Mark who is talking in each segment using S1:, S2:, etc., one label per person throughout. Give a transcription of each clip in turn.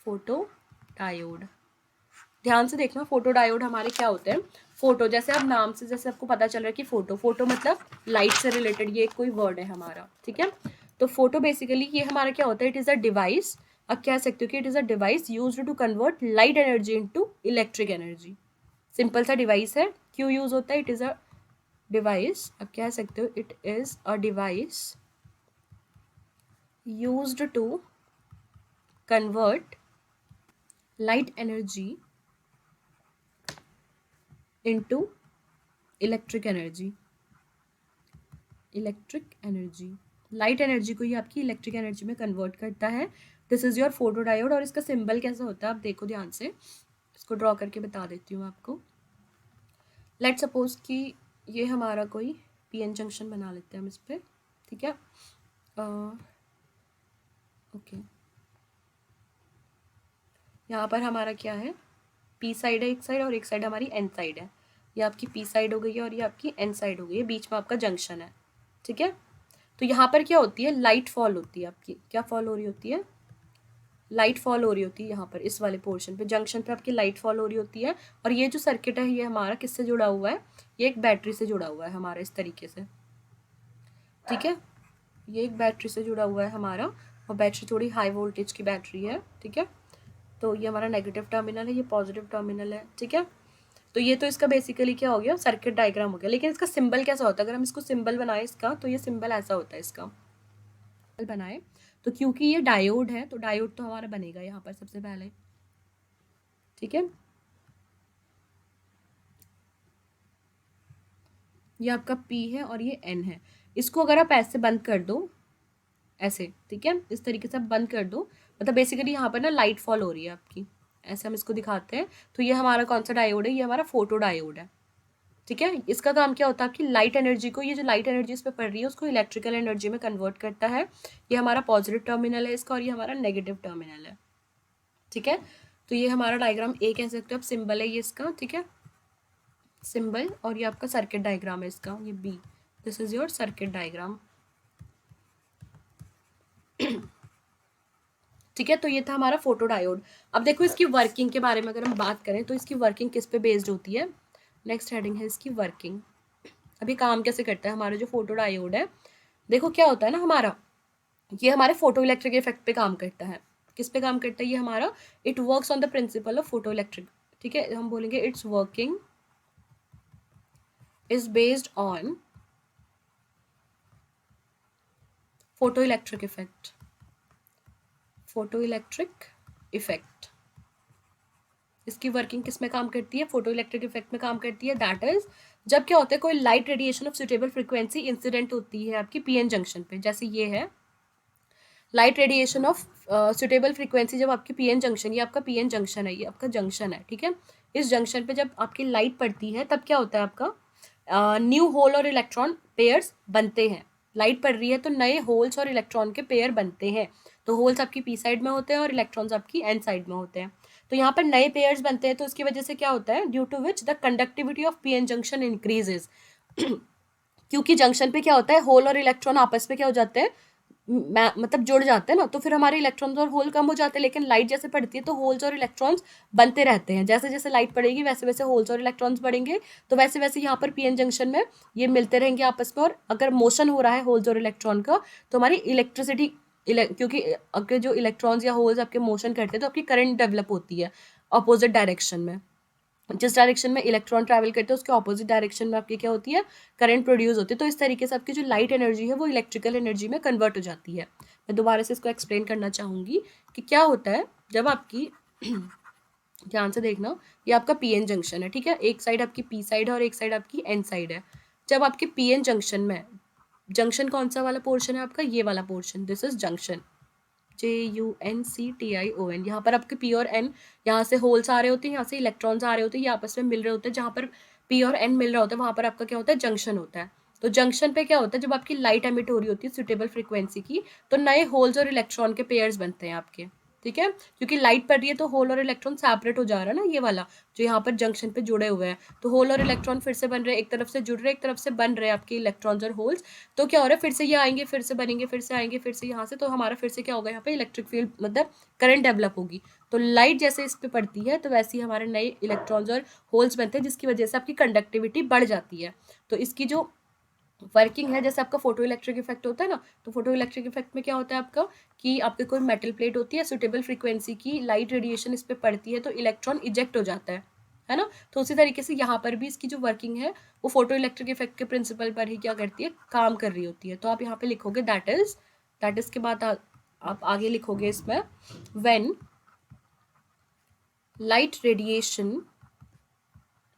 S1: Photo diode. ध्यान से देखना, फोटो डायोड हमारे क्या होते हैं, फोटो जैसे अब नाम से जैसे आपको पता चल रहा है कि फोटो, फोटो मतलब लाइट से रिलेटेड ये कोई वर्ड है हमारा, ठीक है। तो फोटो बेसिकली ये हमारा क्या होता है, इट इज़ अ डिवाइस, अब कह सकते हो कि it is a device used to convert light energy into electric energy. Simple सा डिवाइस है, क्यों यूज होता है, इट इज़ अ डिवाइस, अब कह सकते हो it is a device used to convert light energy into electric energy. Electric energy, light energy को ये आपकी इलेक्ट्रिक एनर्जी में कन्वर्ट करता है। This is your photo diode. और इसका सिंबल कैसा होता है आप देखो ध्यान से, इसको ड्रॉ करके बता देती हूँ आपको। लेट सपोज कि ये हमारा कोई पीएन जंक्शन बना लेते हैं हम इस पर, ठीक है। ओके, यहाँ पर हमारा क्या है, पी साइड है एक साइड और एक साइड हमारी एन साइड है। ये आपकी पी साइड हो गई है और ये आपकी एन साइड हो गई है, बीच में आपका जंक्शन है, ठीक है। तो यहाँ पर क्या होती है, लाइट फॉल होती है आपकी, क्या फॉल हो रही होती है, लाइट फॉल हो रही होती है यहाँ पर इस वाले पोर्शन पे, जंक्शन पे आपकी लाइट फॉल हो रही होती है। और ये जो सर्किट है ये हमारा किससे जुड़ा हुआ है, ये एक बैटरी से जुड़ा हुआ है हमारा इस तरीके से, ठीक है। ये एक बैटरी से जुड़ा हुआ है हमारा, और बैटरी थोड़ी हाई वोल्टेज की बैटरी है, ठीक है। तो ये हमारा नेगेटिव टर्मिनल है, ये पॉजिटिव टर्मिनल है, ठीक है। तो ये तो इसका बेसिकली क्या हो गया, सर्किट डायग्राम हो गया। लेकिन इसका सिंबल कैसा होता है, अगर हम इसको सिंबल बनाए इसका, तो ये सिंबल ऐसा होता है इसका बनाए। तो क्योंकि ये डायोड है तो डायोड तो हमारा बनेगा यहाँ पर सबसे पहले, ठीक है। ये आपका P है और ये N है। इसको अगर आप ऐसे बंद कर दो, ऐसे, ठीक है, इस तरीके से आप बंद कर दो, मतलब बेसिकली यहाँ पर ना लाइट फॉल हो रही है आपकी, ऐसे हम इसको दिखाते हैं। तो ये हमारा कौन सा डायोड है, ये हमारा फोटो डायोड है, ठीक है। इसका काम क्या होता है, आपकी लाइट एनर्जी को, ये जो लाइट एनर्जी इस पर पड़ रही है उसको इलेक्ट्रिकल एनर्जी में कन्वर्ट करता है। ये हमारा पॉजिटिव टर्मिनल है इसका और ये हमारा नेगेटिव टर्मिनल है, ठीक है। तो ये हमारा डायग्राम ए कह सकते हो आप, सिंबल है ये इसका, ठीक है, सिंबल। और ये आपका सर्किट डायग्राम है इसका, ये B, this is your circuit diagram, ठीक है। तो ये था हमारा फोटो डायोड। अब देखो इसकी वर्किंग के बारे में अगर हम बात करें तो इसकी वर्किंग किस पे बेस्ड होती है, नेक्स्ट हेडिंग है इसकी वर्किंग। अभी काम कैसे करता है हमारा जो फोटो डायोड है, देखो क्या होता है ना हमारा, ये हमारे फोटो इलेक्ट्रिक इफेक्ट पे काम करता है। किस पे काम करता है ये हमारा, it works on the principle of photo electric, ठीक है। हम बोलेंगे it's working is based on photo electric effect, photo electric effect. इसकी वर्किंग किस में काम करती है, फोटो इलेक्ट्रिक इफेक्ट में काम करती है। दैट इज जब क्या होता है, कोई light radiation of suitable frequency incident होती है आपकी पीएन जंक्शन पे, जैसे ये है light radiation of suitable frequency, जब आपकी पीएन जंक्शन, ये आपका पीएन जंक्शन है, ये आपका जंक्शन है, ठीक है। इस जंक्शन पे जब आपकी लाइट पड़ती है तब क्या होता है आपका न्यू होल और इलेक्ट्रॉन पेयर्स बनते हैं। लाइट पड़ रही है तो नए होल्स और इलेक्ट्रॉन के पेयर बनते हैं। तो होल्स आपकी पी साइड में होते हैं और इलेक्ट्रॉन्स आपकी एन साइड में होते हैं। तो यहाँ पर नए पेयर्स बनते हैं, तो उसकी वजह से क्या होता है, due to which the conductivity of PN junction increases. क्योंकि जंक्शन पे क्या होता है, होल और इलेक्ट्रॉन आपस में क्या हो जाते हैं, मतलब जुड़ जाते हैं ना, तो फिर हमारे इलेक्ट्रॉन्स और होल कम हो जाते हैं। लेकिन लाइट जैसे पड़ती है तो होल्स और इलेक्ट्रॉन्स बनते रहते हैं, जैसे जैसे लाइट पड़ेगी वैसे वैसे होल्स और इलेक्ट्रॉन्स बढ़ेंगे। तो वैसे वैसे यहाँ पर पीएन जंक्शन में ये मिलते रहेंगे आपस में, और अगर मोशन हो रहा है होल्स और इलेक्ट्रॉन का तो हमारी इलेक्ट्रिसिटी, क्योंकि अगर जो इलेक्ट्रॉन्स या होल्स आपके मोशन करते हैं तो आपकी करंट डेवलप होती है अपोजिट डायरेक्शन में। जिस डायरेक्शन में इलेक्ट्रॉन ट्रैवल करते हैं उसके ऑपोजिट डायरेक्शन में आपकी क्या होती है, करंट प्रोड्यूस होती है। तो इस तरीके से आपकी जो लाइट एनर्जी है वो इलेक्ट्रिकल एनर्जी में कन्वर्ट हो जाती है। मैं दोबारा से इसको एक्सप्लेन करना चाहूँगी कि क्या होता है जब आपकी ध्यान से देखना, ये आपका पीएन जंक्शन है, ठीक है। एक साइड आपकी पी साइड है और एक साइड आपकी एन साइड है। जब आपके पीएन जंक्शन में, जंक्शन कौन सा वाला पोर्शन है आपका, ये वाला portion, this is junction, JUNCTION। यहाँ पर आपके P और N, यहाँ से होल्स आ रहे होते हैं, यहाँ से इलेक्ट्रॉन्स आ रहे होते हैं, ये आपस में मिल रहे होते हैं। जहाँ पर P और N मिल रहा होता है वहाँ पर आपका क्या होता है, जंक्शन होता है। तो जंक्शन पे क्या होता है, जब आपकी लाइट एमिट हो रही होती है सुटेबल फ्रीक्वेंसी की, तो नए होल्स और इलेक्ट्रॉन के पेयर्स बनते हैं आपके, ठीक है, क्योंकि लाइट पड़ रही है तो होल और इलेक्ट्रॉन सेपरेट हो जा रहा है ना, ये वाला जो यहाँ पर जंक्शन पे जुड़े हुए हैं, तो होल और इलेक्ट्रॉन फिर से बन रहे हैं, एक तरफ से जुड़ रहे हैं, एक तरफ से बन रहे हैं आपके इलेक्ट्रॉन्स और होल्स। तो क्या हो रहा है, फिर से ये आएंगे, फिर से बनेंगे, फिर से आएंगे, फिर से यहाँ से, तो हमारा फिर से क्या होगा, यहाँ पे इलेक्ट्रिक फील्ड मतलब करंट डेवलप होगी। तो लाइट जैसे इस पे पड़ती है तो वैसे ही हमारे नए इलेक्ट्रॉन्स और होल्स बनते हैं, जिसकी वजह से आपकी कंडक्टिविटी बढ़ जाती है। तो इसकी जो वर्किंग है, जैसे आपका फोटो इलेक्ट्रिक इफेक्ट होता है ना, तो फोटो इलेक्ट्रिक इफेक्ट में क्या होता है आपका, कि आपके कोई मेटल प्लेट होती है, सुटेबल फ्रीक्वेंसी की लाइट रेडिएशन इस पे पड़ती है तो इलेक्ट्रॉन इजेक्ट हो जाता है ना। तो उसी तरीके से यहाँ पर भी इसकी जो वर्किंग है वो फोटो इलेक्ट्रिक इफेक्ट के प्रिंसिपल पर ही क्या करती है, काम कर रही होती है। तो आप यहाँ पे लिखोगे दैट इज के बाद आप आगे लिखोगे इसमें व्हेन लाइट रेडिएशन,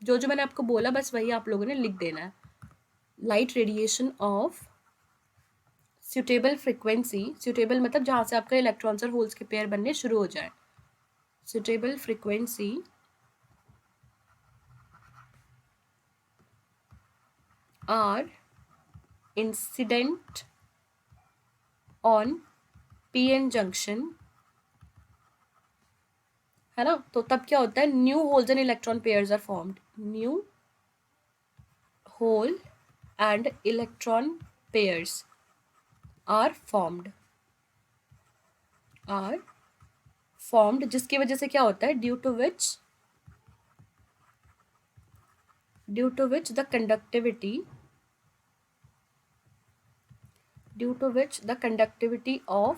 S1: जो जो मैंने आपको बोला बस वही आप लोगों ने लिख देना है। Light radiation of suitable frequency, suitable मतलब जहाँ से आपका इलेक्ट्रॉन्स और होल्स के पेयर बनने शुरू हो जाए, suitable frequency are incident on PN junction, है ना। तो तब क्या होता है, new holes and electron pairs are formed, new hole and electron pairs are formed, जिसकी वजह से क्या होता है, due to which the conductivity of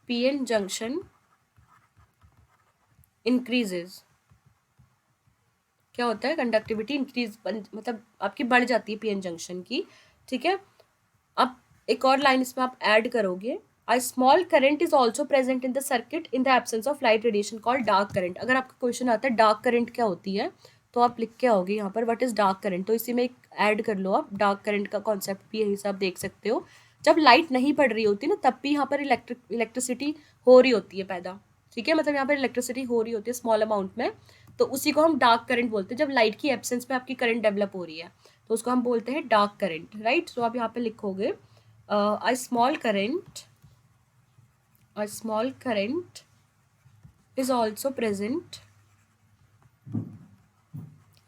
S1: pn junction increases। क्या होता है, कंडक्टिविटी इंक्रीज मतलब आपकी बढ़ जाती है पीएन जंक्शन की, ठीक है। अब एक और लाइन इसमें आप ऐड करोगे, a small current is also present in the circuit in the absence of light radiation called dark current. अगर आपका क्वेश्चन आता है डार्क करंट क्या होती है, तो आप लिख के आओगे यहाँ पर व्हाट इज डार्क करंट, तो इसी में एक ऐड कर लो आप, डार्क करंट का कॉन्सेप्ट भी यही से आप देख सकते हो। जब लाइट नहीं पड़ रही होती ना तब भी यहाँ पर इलेक्ट्रिसिटी हो रही होती है पैदा, ठीक है, मतलब यहाँ पर इलेक्ट्रिसिटी हो रही होती है स्मॉल अमाउंट में, तो उसी को हम डार्क करंट बोलते हैं। जब लाइट की एब्सेंस में आपकी करंट डेवलप हो रही है तो उसको हम बोलते हैं डार्क करंट, राइट। तो आप यहाँ पे लिखोगे a small current is also present,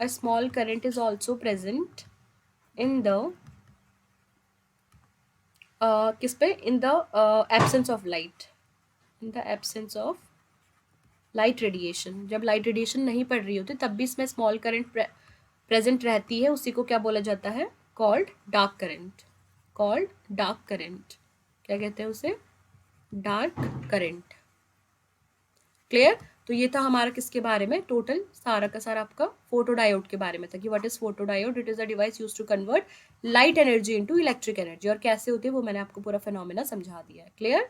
S1: a small current is also present in the किस पे, in the absence of light, in the absence of light radiation. जब लाइट रेडिएशन नहीं पड़ रही होती तब भी इसमें स्मॉल करंट प्रेजेंट रहती है, उसी को क्या बोला जाता है, कॉल्ड डार्क करंट, क्या कहते हैं उसे, डार्क करंट। क्लियर। तो ये था हमारा किसके बारे में, टोटल सारा का सारा आपका फोटोडायोड के बारे में था कि what is photodiode, it is a device used to convert light energy into electric energy, और कैसे होती है वो मैंने आपको पूरा फिनोमेना समझा दिया है। Clear.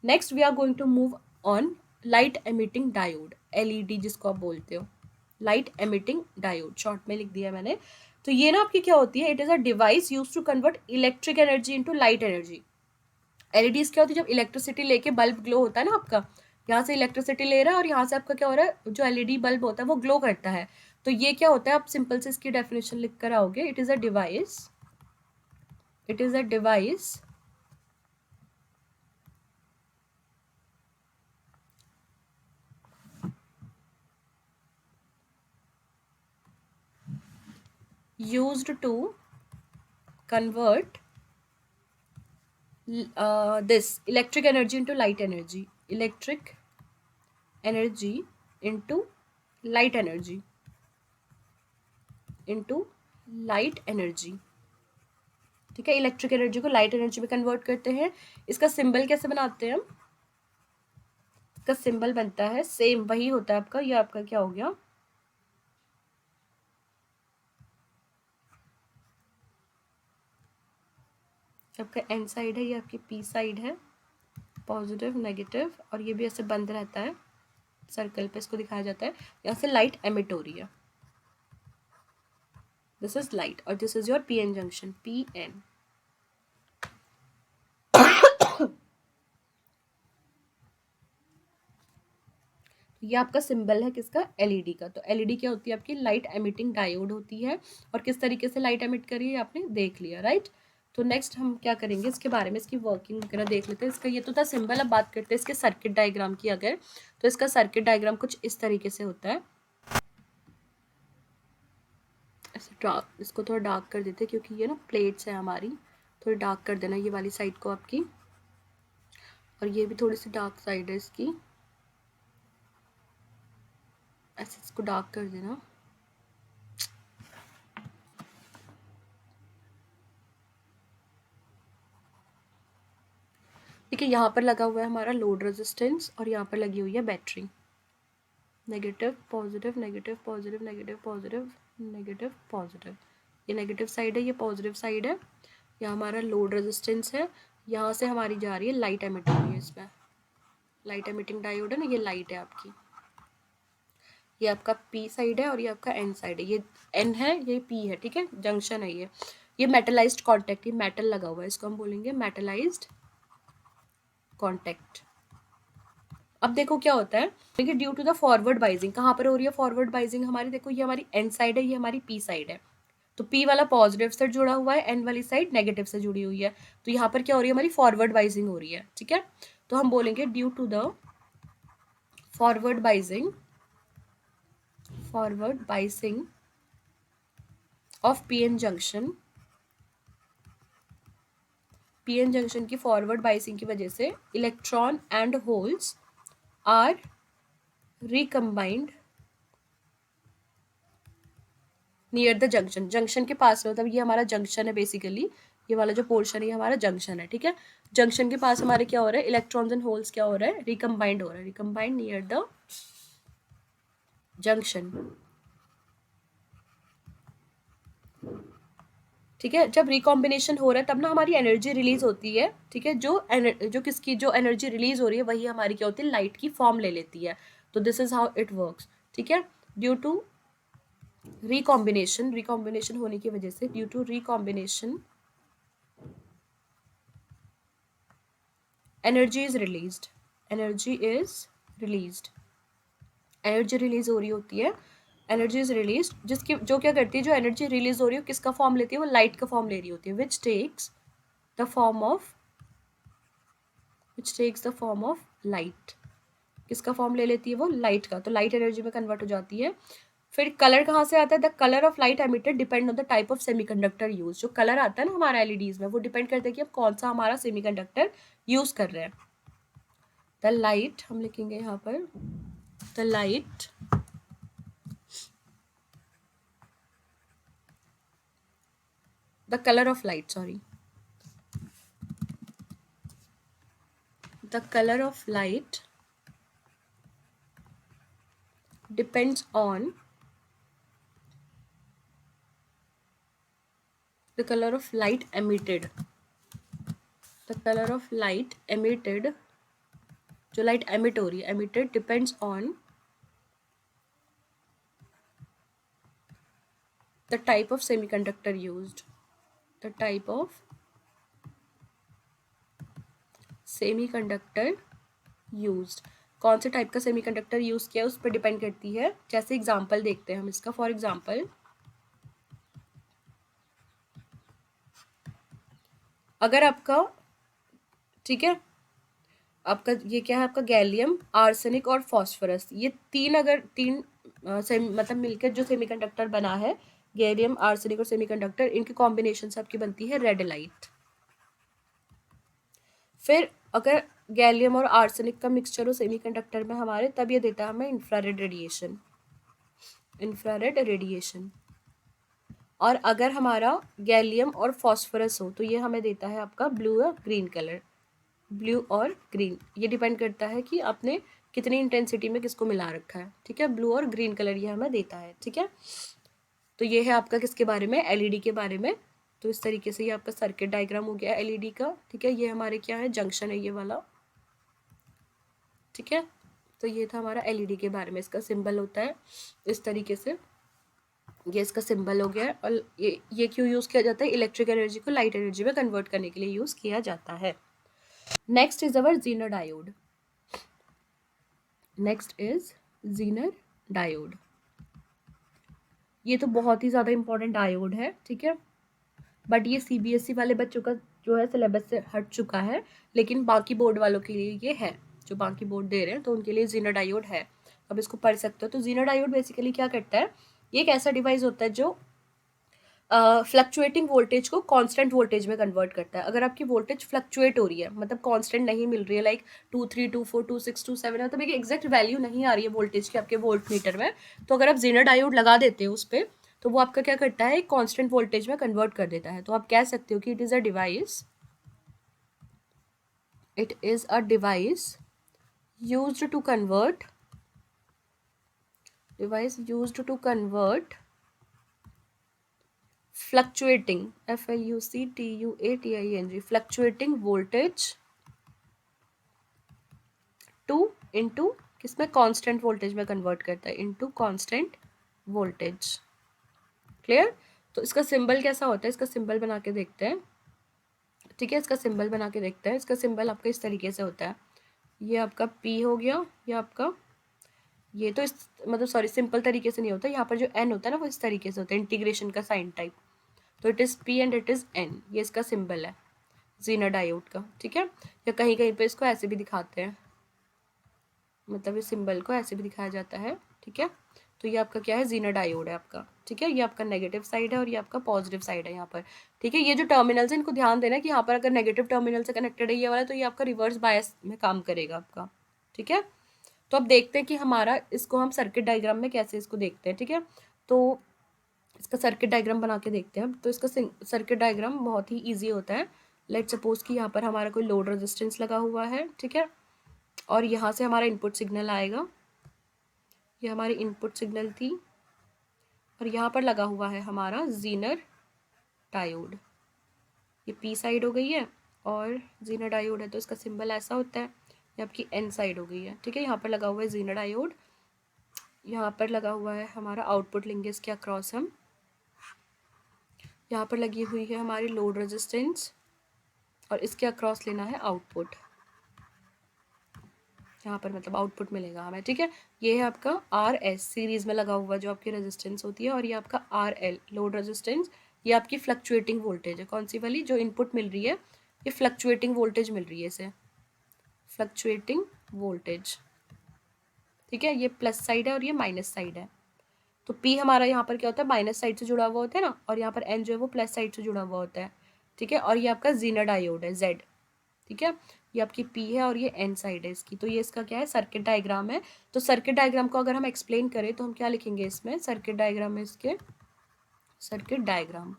S1: Next we are going to move on light emitting diode, LED जिसको आप बोलते हो, लाइट एमिटिंग डायोड शॉर्ट में लिख दिया मैंने। तो ये ना आपकी क्या होती है, it is a device used to convert electric energy into light energy. LEDs क्या होती है, जब इलेक्ट्रिसिटी लेके बल्ब ग्लो होता है ना आपका, यहाँ से इलेक्ट्रिसिटी ले रहा है और यहाँ से आपका क्या हो रहा है, जो एलईडी बल्ब होता है वो ग्लो करता है। तो ये क्या होता है, आप सिंपल से इसकी डेफिनेशन लिख कर आओगे, it is a device used to convert this electric energy into light energy, electric energy into light energy, ठीक है। इलेक्ट्रिक एनर्जी को लाइट एनर्जी में कन्वर्ट करते हैं। इसका सिंबल कैसे बनाते हैं हम, इसका सिंबल बनता है सेम वही होता है आपका, ये आपका क्या हो गया, आपका एन साइड है, ये आपकी पी साइड है, पॉजिटिव नेगेटिव, और ये भी ऐसे बंद रहता है सर्कल पे, इसको दिखाया जाता है, यहाँ से लाइट एमिट हो रही है, दिस इज लाइट, और this is your PN junction, PN. ये आपका सिंबल है किसका, एलईडी का। तो एलईडी क्या होती है आपकी, लाइट एमिटिंग डायोड होती है, और किस तरीके से लाइट एमिट करी है आपने देख लिया, राइट। तो नेक्स्ट हम क्या करेंगे, इसके बारे में इसकी वर्किंग वगैरह देख लेते हैं। इसका ये तो था सिंबल। अब बात करते हैं इसके सर्किट डायग्राम की। अगर तो इसका सर्किट डायग्राम कुछ इस तरीके से होता है। ऐसे डार्क, इसको थोड़ा डार्क कर देते हैं क्योंकि ये ना प्लेट्स है हमारी, थोड़ी डार्क कर देना ये वाली साइड को आपकी, और ये भी थोड़ी सी डार्क साइड है इसकी, ऐसे इसको डार्क कर देना। ठीक है, यहाँ पर लगा हुआ है हमारा लोड रेजिस्टेंस और यहाँ पर लगी हुई है battery. Negative positive negative positive negative positive negative positive, ये नेगेटिव साइड है, ये पॉजिटिव साइड है। यहाँ हमारा लोड रेजिस्टेंस है, यहाँ से हमारी जा रही है लाइट एमिट हो रही है, इसमें लाइट एमिटिंग डायोड है ना, ये लाइट है आपकी। ये आपका पी साइड है और ये आपका एन साइड है, ये एन है ये पी है, ठीक है, जंक्शन है ये मेटलाइज्ड कॉन्टैक्ट, ये मेटल लगा हुआ है, इसको हम बोलेंगे मेटलाइज्ड कॉन्टैक्ट। अब देखो क्या होता है, देखिए ड्यू टू द फॉरवर्ड बाइजिंग, कहाँ पर हो रही है फॉरवर्ड बाइजिंग हमारी, देखो ये हमारी एन साइड है, ये हमारी पी साइड है। तो पी वाला पॉजिटिव से जुड़ा हुआ है, एन वाली साइड नेगेटिव से जुड़ी हुई है। तो यहाँ पर क्या हो रही है, हमारी फॉरवर्ड बाइजिंग हो रही है, ठीक है। तो हम बोलेंगे due to the forward biasing of PN junction, PN junction की फॉरवर्ड बाइसिंग की वजह से electron and holes are recombined near the junction, junction के पास में, मतलब ये हमारा जंक्शन है बेसिकली, ये वाला जो पोर्शन है ये हमारा जंक्शन है, ठीक है। जंक्शन के पास हमारे क्या हो रहा है, इलेक्ट्रॉन्स एंड होल्स क्या हो रहा है, रिकम्बाइंड हो रहा है, रिकम्बाइंड नियर द जंक्शन, ठीक है। जब रिकॉम्बिनेशन हो रहा है तब ना हमारी एनर्जी रिलीज होती है, ठीक है। जो किसकी जो एनर्जी रिलीज हो रही है वही हमारी क्या होती है, लाइट की फॉर्म ले लेती है। तो this is how it works, ठीक है। ड्यू टू रिकॉम्बिनेशन होने की वजह से, due to recombination energy is released, energy release हो रही होती है, एनर्जी इज रिलीज, जिसकी जो क्या करती है, जो एनर्जी रिलीज हो रही है किसका फॉर्म लेती है, वो लाइट का फॉर्म ले रही होती है, which takes the form of light, किसका फॉर्म ले लेती है वो, लाइट का। तो लाइट एनर्जी में कन्वर्ट हो जाती है। फिर कलर कहाँ से आता है, the colour of light emitted depend on the type of semiconductor use, जो कलर आता है ना हमारा एलईडीज में, वो डिपेंड करता है कि हम कौन सा हमारा सेमीकंडक्टर यूज कर रहे हैं। द लाइट, हम लिखेंगे यहाँ पर the light the color of light depends on the color of light emitted, जो लाइट एमिट हो रही है, emitted depends on the type of semiconductor used, कौन से टाइप का सेमीकंडक्टर यूज किया उस पर डिपेंड करती है। जैसे एग्जांपल देखते हैं हम इसका, फॉर एग्जांपल अगर आपका, ठीक है, आपका ये क्या है, आपका गैलियम, आर्सेनिक और फॉस्फोरस, ये तीन मतलब मिलकर जो सेमीकंडक्टर बना है, गैलियम, आर्सेनिक और सेमीकंडक्टर, इनकी कॉम्बिनेशन से आपकी बनती है रेड लाइट। फिर अगर गैलियम और आर्सेनिक का मिक्सचर हो सेमीकंडक्टर में हमारे, तब ये देता है हमें इंफ्रारेड रेडिएशन। और अगर हमारा गैलियम और फॉस्फोरस हो तो ये हमें देता है आपका ब्लू और ग्रीन कलर, ब्लू और ग्रीन, ये डिपेंड करता है कि आपने कितनी इंटेंसिटी में किसको मिला रखा है, ठीक है। ब्लू और ग्रीन कलर ये हमें देता है, ठीक है। तो ये है आपका किसके बारे में, एलईडी के बारे में। तो इस तरीके से ये आपका सर्किट डायग्राम हो गया एलईडी का, ठीक है। ये हमारे क्या है, जंक्शन है ये वाला, ठीक है। तो ये था हमारा एलईडी के बारे में, इसका सिंबल होता है इस तरीके से, ये इसका सिंबल हो गया है। और ये क्यों यूज़ किया जाता है, इलेक्ट्रिक एनर्जी को लाइट एनर्जी में कन्वर्ट करने के लिए यूज़ किया जाता है। Next is our Zener diode, ये तो बहुत ही ज़्यादा इंपॉर्टेंट डायोड है, ठीक है। बट ये सीबीएसई वाले बच्चों का जो है सिलेबस से हट चुका है, लेकिन बाकी बोर्ड वालों के लिए ये है, जो बाकी बोर्ड दे रहे हैं तो उनके लिए जीना डायोड है, अब इसको पढ़ सकते हो। तो जीना डायोड बेसिकली क्या करता है, ये एक ऐसा डिवाइस होता है जो फ्लक्चुएटिंग वोल्टेज को कांस्टेंट वोल्टेज में कन्वर्ट करता है। अगर आपकी वोल्टेज फ्लक्चुएट हो रही है, मतलब कांस्टेंट नहीं मिल रही है, लाइक 2, 3, 2, 4, 2, 6, 2, 7, मतलब एक एग्जैक्ट वैल्यू नहीं आ रही है वोल्टेज की आपके वोल्ट मीटर में, तो अगर आप जेनर डायोड लगा देते हो उस पर, तो वो आपका क्या करता है, एक कांस्टेंट वोल्टेज में कन्वर्ट कर देता है। तो आप कह सकते हो कि it is a device used to convert fluctuating fluctuating voltage two into किसमें, कांस्टेंट वोल्टेज में कन्वर्ट करता है, इंटू कांस्टेंट वोल्टेज। क्लियर। तो इसका सिंबल कैसा होता है, इसका सिंबल बना के देखते हैं, ठीक है, इसका सिंबल बना के देखते हैं। इसका सिंबल आपका इस तरीके से होता है, ये आपका P हो गया, ये आपका, ये तो इस मतलब सॉरी सिंपल तरीके से नहीं होता, यहाँ पर जो N होता है ना वो इस तरीके से होता है, इंटीग्रेशन का साइन टाइप। तो it is P and it is N, ये इसका सिंबल है जीना डायोड का, ठीक है। या कहीं कहीं पे इसको ऐसे भी दिखाते हैं, मतलब इस सिंबल को ऐसे भी दिखाया जाता है, ठीक है। तो ये आपका क्या है, जीना डायोड है आपका, ठीक है। ये आपका नेगेटिव साइड है और ये आपका पॉजिटिव साइड है यहाँ पर, ठीक है। ये जो टर्मिनल्स है इनको ध्यान देना है कि यहाँ पर अगर नेगेटिव टर्मिनल से कनेक्टेड है ये वाला, तो ये आपका रिवर्स बायस में काम करेगा आपका, ठीक है। तो अब देखते हैं कि हमारा इसको हम सर्किट डायग्राम में कैसे इसको देखते हैं, ठीक है। तो इसका सर्किट डायग्राम बना के देखते हैं। तो इसका सर्किट डायग्राम बहुत ही ईजी होता है। लेट सपोज कि यहाँ पर हमारा कोई लोड रेजिस्टेंस लगा हुआ है, ठीक है, और यहाँ से हमारा इनपुट सिग्नल आएगा, ये हमारी इनपुट सिग्नल थी, और यहाँ पर लगा हुआ है हमारा जीनर डायोड, ये पी साइड हो गई है, और जीनर डायोड है तो इसका सिंबल ऐसा होता है, ये आपकी एन साइड हो गई है, ठीक है। यहाँ पर लगा हुआ है जीनर डायोड, यहाँ पर लगा हुआ है हमारा आउटपुट लेंगे इसके अक्रॉस हम, यहाँ पर लगी हुई है हमारी लोड रेजिस्टेंस, और इसके अक्रॉस लेना है आउटपुट, यहाँ पर मतलब आउटपुट मिलेगा हमें, ठीक है। ये है आपका RS सीरीज में लगा हुआ जो आपकी रेजिस्टेंस होती है, और ये आपका RL लोड रेजिस्टेंस, ये आपकी फ्लक्चुएटिंग वोल्टेज है, कौन सी वाली, जो इनपुट मिल रही है ये फ्लक्चुएटिंग वोल्टेज मिल रही है इसे, फ्लक्चुएटिंग वोल्टेज, ठीक है। ये प्लस साइड है और ये माइनस साइड है। तो P हमारा यहाँ पर क्या होता है, माइनस साइड से जुड़ा हुआ होता है ना, और यहाँ पर N जो है वो प्लस साइड से जुड़ा हुआ होता है, ठीक है। और ये आपका जीनर डायोड है Z, ठीक है। ये आपकी P है और ये N साइड है इसकी। तो ये इसका क्या है, सर्किट डायग्राम है। तो सर्किट डायग्राम को अगर हम एक्सप्लेन करें तो हम क्या लिखेंगे इसमें, सर्किट डायग्राम में इसके सर्किट डायग्राम,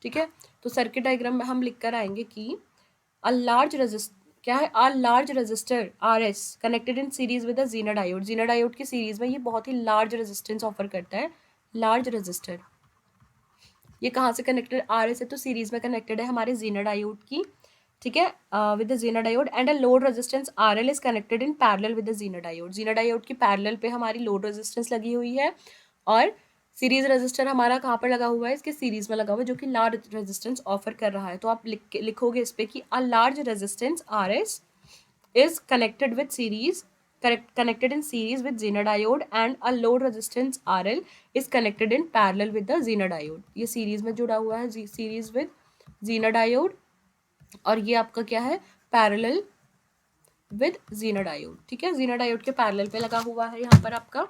S1: ठीक है। तो सर्किट डायग्राम में हम लिख कर आएंगे कि अ लार्ज रेजिस्ट क्या है, a large resistor RS connected in series with a zener diode, zener diode की सीरीज में ये बहुत ही लार्ज रेजिस्टेंस ऑफर करता है, लार्ज रेजिस्टर। ये कहाँ से कनेक्टेड, RS है तो सीरीज में कनेक्टेड है हमारे जीनर डायोड की, ठीक है, with the Zener diode, and a load resistance RL is connected in parallel with the Zener diode, zener diode की पैरेलल पे हमारी लोड रेजिस्टेंस लगी हुई है, और सीरीज रेजिस्टर हमारा कहाँ पर लगा हुआ है, इसके सीरीज में लगा हुआ है, जो कि लार्ज रेजिस्टेंस ऑफर कर रहा है। तो आप लिखोगे इस पे कि a large resistance RS is connected with series connected in series with Zener diode, and a load resistance RL is connected in parallel with the Zener diode, ये सीरीज में जुड़ा हुआ है, सीरीज विद Zener diode, और ये आपका क्या है, पैरेलल विद Zener diode, ठीक है। Zener diode के पैरेलल पे लगा हुआ है यहाँ पर आपका।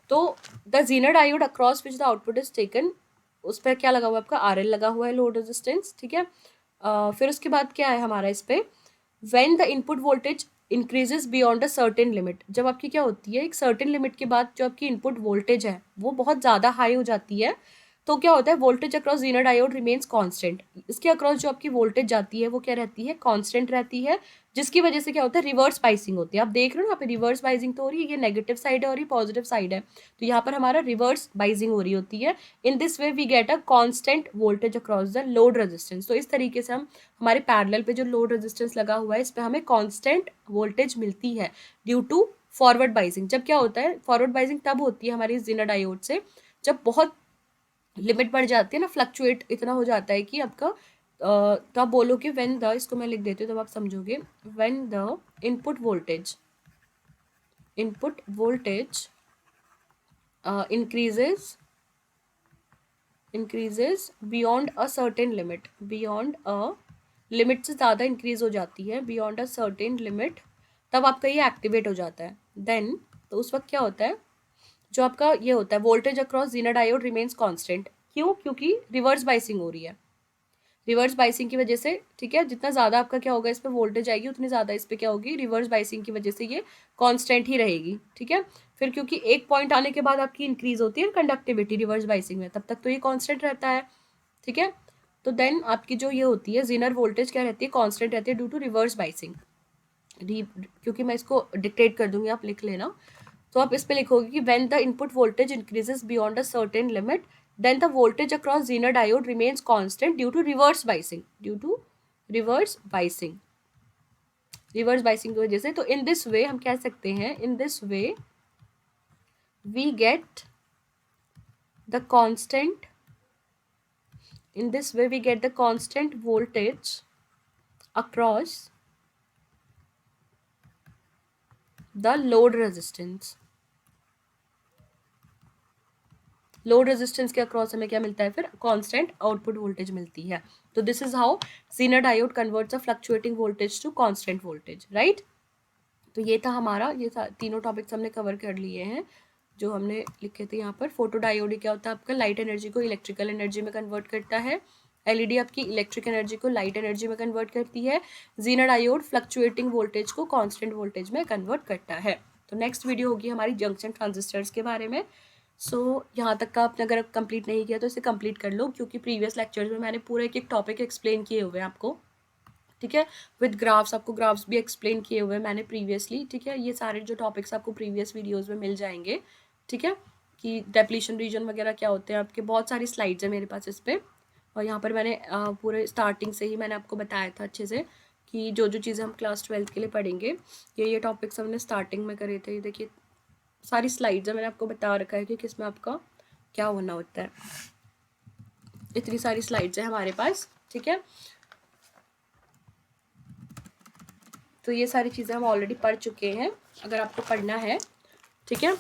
S1: तो the Zener diode across which the output is taken, उस पर क्या लगा हुआ है आपका, RL लगा हुआ है लोड रेजिस्टेंस, ठीक है। फिर उसके बाद क्या है हमारा इस पे, when the input voltage increases beyond a certain limit, जब आपकी क्या होती है, एक सर्टेन लिमिट के बाद जो आपकी इनपुट वोल्टेज है वो बहुत ज़्यादा हाई हो जाती है, तो क्या होता है, voltage across zener diode remains constant, इसके अक्रॉस जो आपकी वोल्टेज जाती है वो क्या रहती है, कांस्टेंट रहती है, जिसकी वजह से क्या होता है, रिवर्स बाइसिंग होती है। आप देख रहे हो यहाँ पे रिवर्स बाइसिंग तो हो रही है, ये नेगेटिव साइड है और ये पॉजिटिव साइड है, तो यहाँ पर हमारा रिवर्स बाइसिंग हो रही होती है। In this way we get a constant voltage across the load resistance. तो इस तरीके से हम हमारे पैरेलल पे जो लोड रेजिस्टेंस लगा हुआ है इस पे हमें कांस्टेंट वोल्टेज मिलती है ड्यू टू फॉरवर्ड बाइसिंग। जब क्या होता है, फॉरवर्ड बाइसिंग तब होती है हमारी जीनर डायोड से जब बहुत लिमिट बढ़ जाती है ना, फ्लक्चुएट इतना हो जाता है कि आपका तो आप बोलोगे व्हेन द, इसको मैं लिख देती हूँ तब आप समझोगे, when the input voltage increases increases beyond a certain limit, beyond a limit से ज़्यादा इंक्रीज हो जाती है, बियॉन्ड अ सर्टेन लिमिट, तब आपका ये एक्टिवेट हो जाता है। देन तो उस वक्त क्या होता है, जो आपका ये होता है voltage across Zener diode remains constant. क्यों? क्योंकि रिवर्स बाइसिंग हो रही है। रिवर्स बाइसिंग की वजह से, ठीक है, जितना ज़्यादा आपका क्या होगा इस पर वोल्टेज आएगी, उतनी ज़्यादा इस पर क्या होगी, रिवर्स बाइसिंग की वजह से ये कांस्टेंट ही रहेगी। ठीक है, फिर क्योंकि एक पॉइंट आने के बाद आपकी इंक्रीज होती है कंडक्टिविटी रिवर्स बाइसिंग में, तब तक तो ये कांस्टेंट रहता है। ठीक है, तो देन आपकी जो ये होती है जेनर वोल्टेज क्या रहती है, कांस्टेंट रहती है ड्यू टू रिवर्स बाइसिंग। क्योंकि मैं इसको डिक्टेट कर दूंगी, आप लिख लेना। तो आप इस पे लिखोगे कि when the input voltage increases beyond a certain limit then the voltage across zener diode remains constant due to reverse biasing, due to reverse biasing, reverse biasing की वजह से। तो इन दिस वे हम कह सकते हैं, in this way we get the constant, in this way we get the constant voltage across the load resistance। Load resistance के across हमें क्या मिलता है, फिर कांस्टेंट आउटपुट वोल्टेज मिलती है। तो this is how zener diode converts a fluctuating voltage to constant voltage, right. तो ये था हमारा, ये तीनों टॉपिक्स हमने कवर कर लिए हैं जो हमने लिखे थे यहाँ पर। फोटो डायोड क्या होता है, आपका लाइट एनर्जी को इलेक्ट्रिकल एनर्जी में कन्वर्ट करता है। एलईडी आपकी इलेक्ट्रिक एनर्जी को लाइट एनर्जी में कन्वर्ट करती है। जेनर डायोड फ्लक्चुएटिंग वोल्टेज को कांस्टेंट वोल्टेज में कन्वर्ट करता है। तो नेक्स्ट वीडियो होगी हमारी जंक्शन ट्रांजिस्टर्स के बारे में। यहाँ तक का आपने अगर कंप्लीट नहीं किया तो इसे कंप्लीट कर लो, क्योंकि प्रीवियस लेक्चर्स में मैंने पूरा एक एक टॉपिक एक्सप्लेन किए हुए हैं आपको। ठीक है, विद ग्राफ्स, आपको ग्राफ्स भी एक्सप्लेन किए हुए हैं मैंने प्रीवियसली। ठीक है, ये सारे जो टॉपिक्स आपको प्रीवियस वीडियोस में मिल जाएंगे। ठीक है, कि डेप्लीशन रीजन वगैरह क्या होते हैं आपके, बहुत सारी स्लाइड्स हैं मेरे पास इस पर। और यहाँ पर मैंने पूरे स्टार्टिंग से ही मैंने आपको बताया था अच्छे से कि जो जो चीज़ें हम क्लास 12 के लिए पढ़ेंगे, ये टॉपिक्स हमने स्टार्टिंग में करे थे। देखिए सारी स्लाइड्स है, मैंने आपको बता रखा है कि किसमें आपका क्या होना होता है। इतनी सारी स्लाइड्स है हमारे पास। ठीक है, तो ये सारी चीज़ें हम ऑलरेडी पढ़ चुके हैं। अगर आपको पढ़ना है, ठीक है,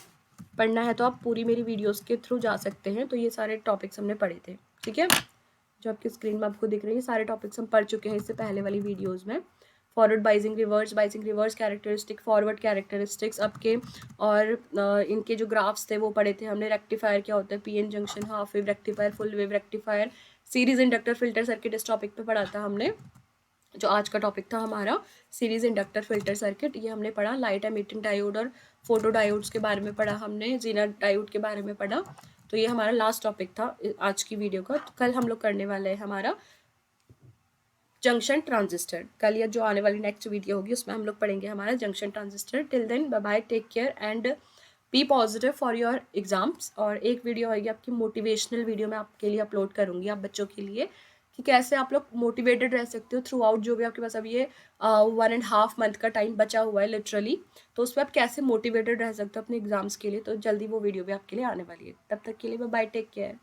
S1: पढ़ना है तो आप पूरी मेरी वीडियोस के थ्रू जा सकते हैं। तो ये सारे टॉपिक्स हमने पढ़े थे। ठीक है, जो आपकी स्क्रीन में आपको दिख रही है सारे टॉपिक्स हम पढ़ चुके हैं इससे पहले वाली वीडियोस में। Forward biasing, reverse characteristic, forward characteristics आपके, और इनके जो ग्राफ्स थे वो पढ़े थे हमने। रेक्टिफायर क्या होता है, PN junction, half wave rectifier, full wave rectifier, series inductor filter circuit, इस टॉपिक पे पढ़ा था हमने। जो आज का टॉपिक था हमारा सीरीज इंडक्टर फिल्टर सर्किट, ये हमने पढ़ा। लाइट एमिटिंग डायोड और फोटो डायोड्स के बारे में पढ़ा हमने, जेनर डायोड के बारे में पढ़ा। तो ये हमारा लास्ट टॉपिक था आज की वीडियो का। तो कल हम लोग करने वाले हैं हमारा जंक्शन ट्रांजिस्टर। कल या जो आने वाली नेक्स्ट वीडियो होगी उसमें हम लोग पढ़ेंगे हमारा junction transistor. Till then bye bye, take care and be positive for your exams. और एक वीडियो आएगी आपकी मोटिवेशनल वीडियो मैं आपके लिए अपलोड करूँगी, आप बच्चों के लिए, कि कैसे आप लोग मोटिवेटेड रह सकते हो थ्रू आउट, जो भी आपके पास अभी ये 1.5 मंथ का टाइम बचा हुआ है लिटरली, तो उस पर आप कैसे मोटिवेटेड रह सकते हो अपने एग्जाम्स के लिए। तो जल्दी वो वीडियो भी आपके लिए आने वाली है। तब तक के लिए बाय बाय, टेक केयर।